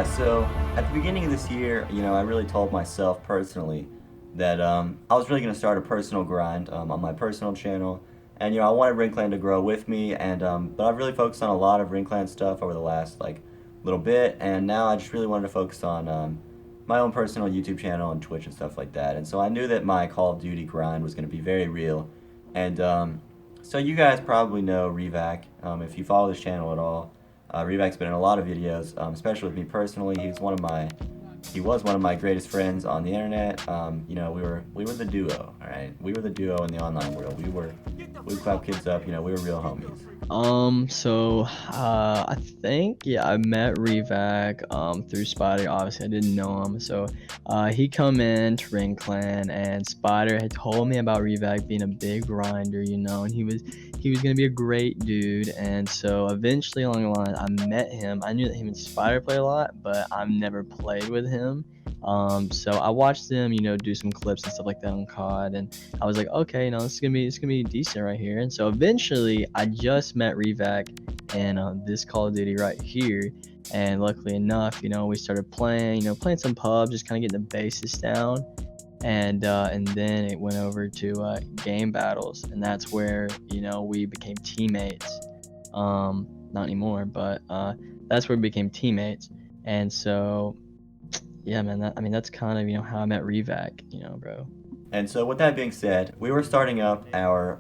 Yeah, so at the beginning of this year, I really told myself personally that I was really going to start a personal grind on my personal channel. And, I wanted Ring Clan to grow with me, and but I've really focused on a lot of Ring Clan stuff over the last, little bit. And now I just really wanted to focus on my own personal YouTube channel and Twitch and stuff like that. And so I knew that my Call of Duty grind was going to be very real. And so you guys probably know Revac, if you follow this channel at all. Revac's been in a lot of videos, especially with me personally. He was one of my greatest friends on the internet. We were the duo, all right. We were the duo in the online world. We clap kids up. We were real homies. I think, yeah, I met Revac through Spider. Obviously I didn't know him, so he come in to Ring Clan, and Spider had told me about Revac being a big grinder, and he was gonna be a great dude. And so eventually along the line I met him. I knew that him and Spider play a lot, but I've never played with him. So I watched them, do some clips and stuff like that on COD, and I was like, okay, it's gonna be decent right here. And so eventually I just met Revac in this Call of Duty right here, and luckily enough, we started playing some pub, just kind of getting the basis down. And then it went over to game battles, and that's where we became teammates. Not anymore, but that's where we became teammates. And so yeah, man, that's kind of how I met Revac, bro. And so with that being said, we were starting up our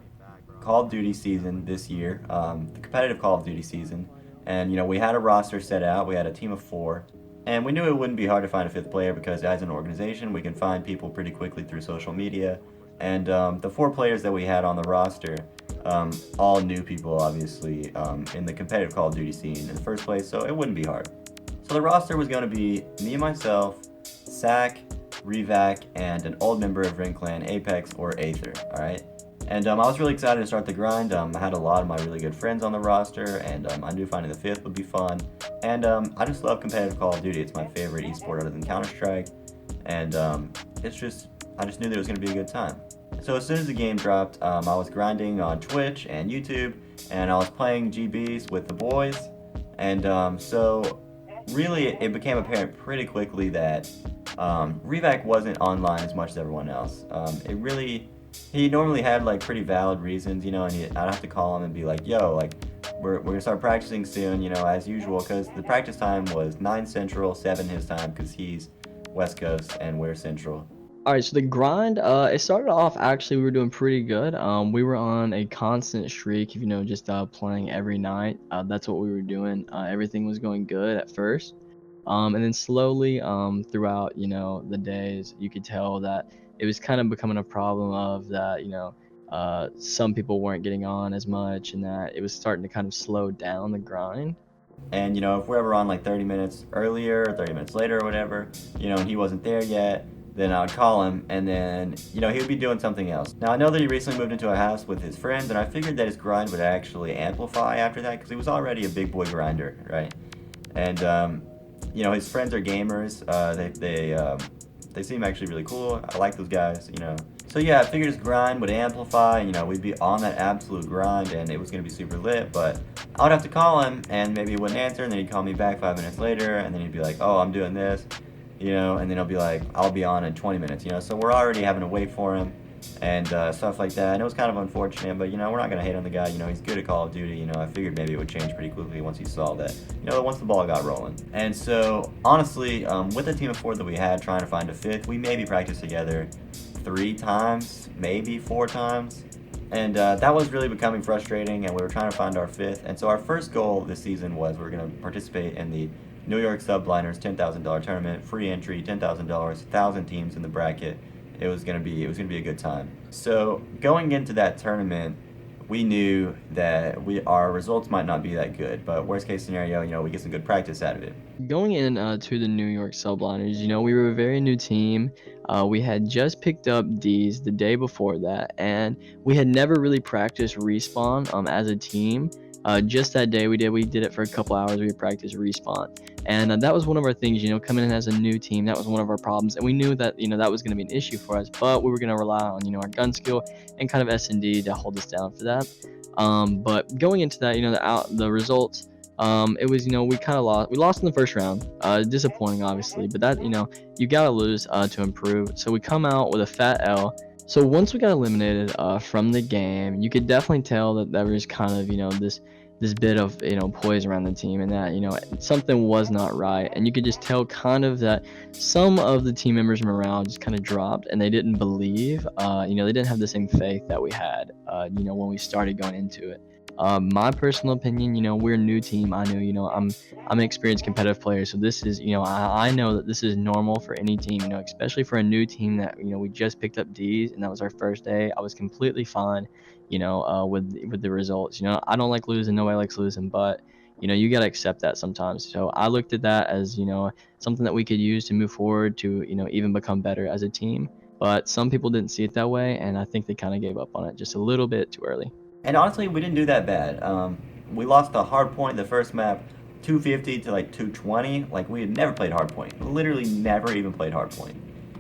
Call of Duty season this year, the competitive Call of Duty season. And, we had a roster set out. We had a team of 4. And we knew it wouldn't be hard to find a 5th player because as an organization, we can find people pretty quickly through social media. And the 4 players that we had on the roster, all new people, obviously, in the competitive Call of Duty scene in the first place, so it wouldn't be hard. So the roster was going to be me and myself, Sack, Revac, and an old member of Ring Clan, Apex or Aether, alright? And I was really excited to start the grind. I had a lot of my really good friends on the roster, and I knew finding the 5th would be fun. And I just love competitive Call of Duty. It's my favorite esport other than Counter-Strike. And I just knew that it was going to be a good time. So as soon as the game dropped, I was grinding on Twitch and YouTube, and I was playing GBs with the boys. And so really it became apparent pretty quickly that Revac wasn't online as much as everyone else. He normally had pretty valid reasons, and I'd have to call him and be like, yo, we're gonna start practicing soon, as usual, because the practice time was 9 Central, 7 his time, because he's West Coast and we're Central. All right, so the grind, it started off, actually we were doing pretty good. We were on a constant streak, just playing every night. That's what we were doing. Everything was going good at first. And then slowly, throughout, the days, you could tell that it was kind of becoming a problem of that, some people weren't getting on as much, and that it was starting to kind of slow down the grind. And, if we're ever on 30 minutes earlier, or 30 minutes later or whatever, and he wasn't there yet, then I would call him, and then, he would be doing something else. Now, I know that he recently moved into a house with his friends, and I figured that his grind would actually amplify after that, because he was already a big boy grinder, right? And, his friends are gamers. They seem actually really cool. I like those guys, So yeah, I figured his grind would amplify, we'd be on that absolute grind, and it was going to be super lit, but I would have to call him, and maybe he wouldn't answer, and then he'd call me back 5 minutes later, and then he'd be like, oh, I'm doing this, and then he'll be like, I'll be on in 20 minutes, so we're already having to wait for him, and stuff like that. And it was kind of unfortunate, but we're not gonna hate on the guy. He's good at Call of Duty. I figured maybe it would change pretty quickly once he saw that, once the ball got rolling. And so honestly, with the team of 4 that we had trying to find a 5th, we maybe practiced together 3 times, maybe 4 times. And that was really becoming frustrating, and we were trying to find our 5th. And so our first goal this season was we're going to participate in the New York Subliners $10,000 tournament, free entry, $10,000, 1,000 teams in the bracket. It was gonna be a good time. So going into that tournament, we knew that our results might not be that good, but worst case scenario, we get some good practice out of it. Going in to the New York Subliners, we were a very new team. We had just picked up D's the day before that, and we had never really practiced respawn as a team. Just that day we did it for a couple hours. We practiced respawn, and that was one of our things, coming in as a new team. That was one of our problems, and we knew that that was going to be an issue for us, but we were going to rely on our gun skill and kind of S&D to hold us down for that. But going into that, the results It was, we kind of lost. We lost in the first round. Disappointing, obviously, but that, you gotta lose to improve. So we come out with a fat L. So once we got eliminated from the game, you could definitely tell that there was kind of, this bit of, poise around the team, and that, something was not right. And you could just tell kind of that some of the team members' morale just kind of dropped, and they didn't believe, they didn't have the same faith that we had, when we started going into it. My personal opinion, we're a new team. I know, I'm an experienced competitive player, so this is, I know that this is normal for any team, especially for a new team that, we just picked up D's, and that was our first day. I was completely fine, with the results. I don't like losing. Nobody likes losing, but you got to accept that sometimes. So I looked at that as, something that we could use to move forward to, even become better as a team. But some people didn't see it that way, and I think they kind of gave up on it just a little bit too early. And honestly, we didn't do that bad. We lost the hard point the first map, 250 to like 220. Like we had never played hard point. Literally never even played hard point.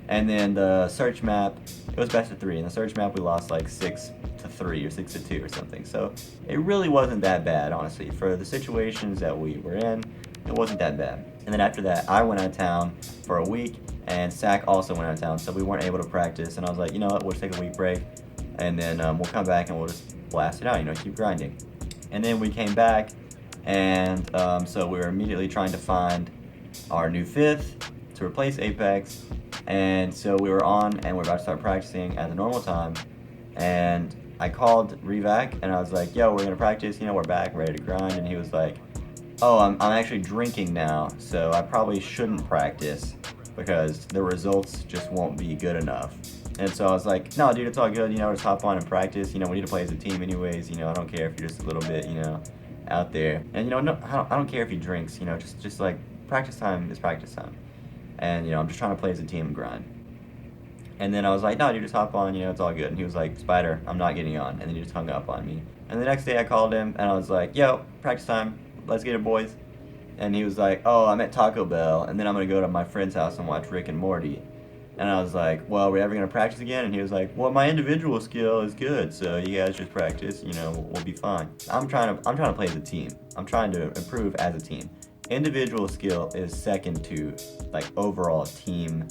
And then the search map, it was best of 3. In the search map, we lost like 6-3 or 6-2 or something. So it really wasn't that bad, honestly. For the situations that we were in, it wasn't that bad. And then after that, I went out of town for a week, and Sack also went out of town, so we weren't able to practice. And I was like, you know what, we'll just take a week break, and then we'll come back and we'll just blast it out, keep grinding. And then we came back, and so we were immediately trying to find our new 5th to replace Apex. And so we were on, and we're about to start practicing at the normal time. And I called Revac, and I was like, yo, we're gonna practice, we're back, ready to grind. And he was like, oh, I'm actually drinking now, so I probably shouldn't practice because the results just won't be good enough. And so I was like, no, dude, it's all good. Just hop on and practice. We need to play as a team anyways. I don't care if you're just a little bit, out there. And, no, I don't care if he drinks, just like practice time is practice time. And, I'm just trying to play as a team and grind. And then I was like, no, dude, just hop on, it's all good. And he was like, Spider, I'm not getting on. And then he just hung up on me. And the next day I called him, and I was like, yo, practice time. Let's get it, boys. And he was like, oh, I'm at Taco Bell, and then I'm going to go to my friend's house and watch Rick and Morty. And I was like, well, are we ever going to practice again? And he was like, well, my individual skill is good, so you guys just practice, we'll be fine. I'm trying to play as a team. I'm trying to improve as a team. Individual skill is second to, like, overall team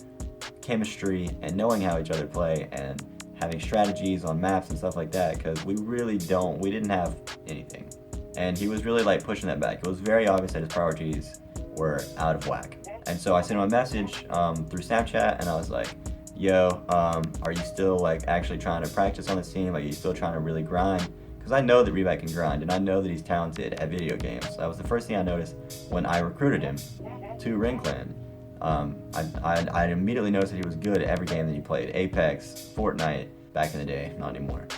chemistry and knowing how each other play and having strategies on maps and stuff like that, because we didn't have anything. And he was really, like, pushing that back. It was very obvious that his priorities were out of whack. And so I sent him a message through Snapchat, and I was like, yo, are you still, like, actually trying to practice on this team? Like, are you still trying to really grind? Because I know that Revac can grind, and I know that he's talented at video games. That was the first thing I noticed when I recruited him to RiN Clan. I immediately noticed that he was good at every game that he played. Apex, Fortnite, back in the day, not anymore.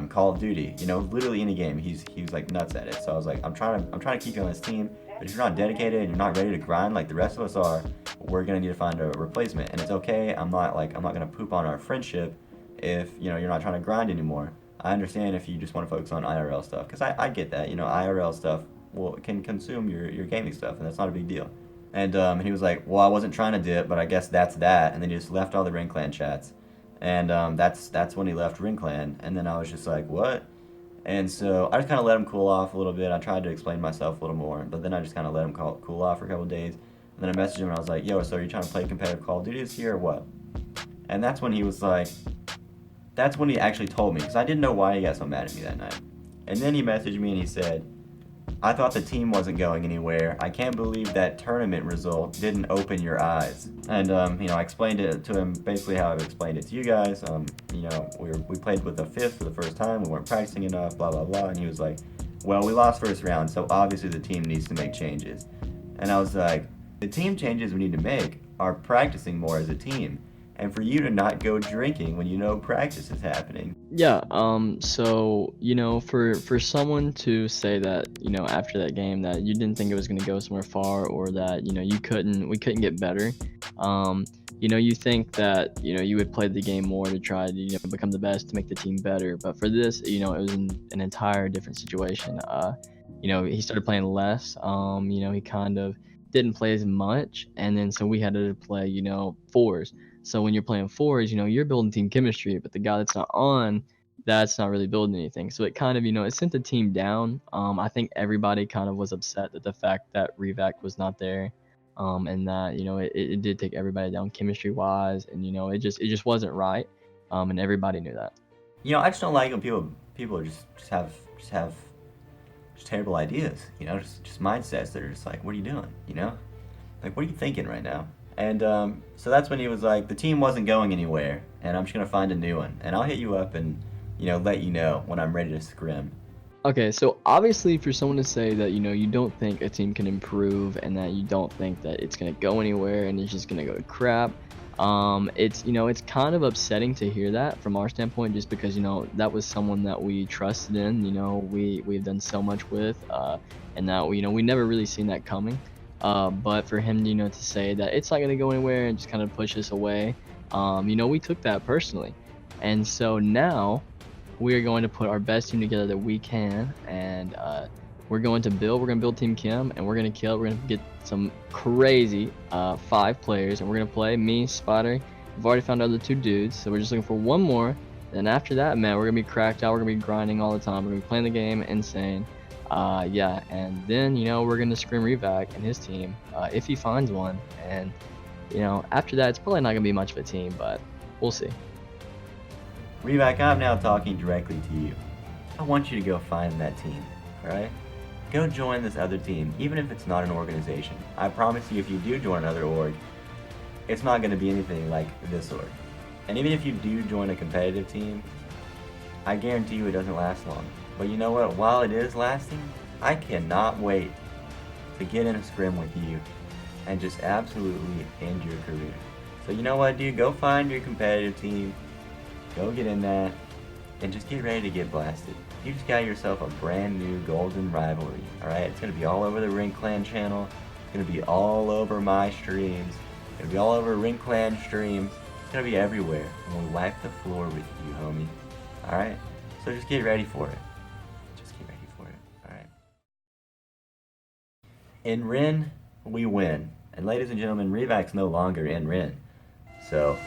Call of Duty, literally any game, he's like nuts at it. So I was like, I'm trying to keep you on this team, but if you're not dedicated and you're not ready to grind like the rest of us are, we're gonna need to find a replacement. And it's okay. I'm not gonna poop on our friendship if you're not trying to grind anymore. I understand if you just want to focus on IRL stuff, because I get that. IRL stuff can consume your gaming stuff, and that's not a big deal. And he was like, well, I wasn't trying to dip, but I guess that's that. And then he just left all the RiN Clan chats. And that's when he left RiN Clan. And then I was just like, what? And so I just kind of let him cool off a little bit. I tried to explain myself a little more, but then I just kind of let him cool off for a couple of days. And then I messaged him, and I was like, yo, so are you trying to play competitive Call of Duty this year or what? And that's when he was like, that's when he actually told me, because I didn't know why he got so mad at me that night. And then he messaged me and he said, I thought the team wasn't going anywhere. I can't believe that tournament result didn't open your eyes. And I explained it to him basically how I've explained it to you guys. We played with the 5th for the first time. We weren't practicing enough. Blah blah blah. And he was like, "Well, we lost first round, so obviously the team needs to make changes." And I was like, "The team changes we need to make are practicing more as a team, and for you to not go drinking when practice is happening." Yeah, so, for someone to say that, after that game that you didn't think it was gonna go somewhere far, or that, we couldn't get better, you think that, you would play the game more to try to, become the best, to make the team better. But for this, it was an entire different situation. He started playing less, he kind of didn't play as much, and then so we had to play, fours. So when you're playing fours, you're building team chemistry, but the guy that's not on, that's not really building anything. So it kind of, it sent the team down. I think everybody kind of was upset at the fact that Revac was not there. And that, it did take everybody down chemistry wise, and it just wasn't right. And everybody knew that. I just don't like when people just have just terrible ideas. Just mindsets that are just like, what are you doing? Like, what are you thinking right now? And so that's when he was like, the team wasn't going anywhere, and I'm just gonna find a new one, and I'll hit you up and let you know when I'm ready to scrim. Okay, so obviously for someone to say that, you don't think a team can improve and that you don't think that it's going to go anywhere and it's just going to go to crap, it's kind of upsetting to hear that from our standpoint, just because, that was someone that we trusted in, we've done so much with, and that, we never really seen that coming. But for him, to say that it's not going to go anywhere and just kind of push us away, we took that personally. And so now we are going to put our best team together that we can, and we're going to build Team Kim, and we're going to kill it. We're going to get some crazy 5 players, and we're going to play me, Spider. We've already found other 2 dudes, so we're just looking for one more. Then after that, man, we're going to be cracked out. We're going to be grinding all the time. We're going to be playing the game insane. Yeah, and then, we're going to scream Revac and his team if he finds one. And, after that, it's probably not going to be much of a team, but we'll see. Revac, I'm now talking directly to you. I want you to go find that team, alright? Go join this other team, even if it's not an organization. I promise you, if you do join another org, it's not going to be anything like this org. And even if you do join a competitive team, I guarantee you it doesn't last long. But you know what? While it is lasting, I cannot wait to get in a scrim with you and just absolutely end your career. So you know what, dude? Go find your competitive team. Go get in that, and just get ready to get blasted. You just got yourself a brand new golden rivalry, alright? It's going to be all over the RiN Clan channel. It's going to be all over my streams. It's going to be all over RiN Clan streams. It's going to be everywhere. And we'll wipe the floor with you, homie. Alright? So just get ready for it. Just get ready for it, alright? In RiN, we win. And ladies and gentlemen, Revac's no longer in RiN. So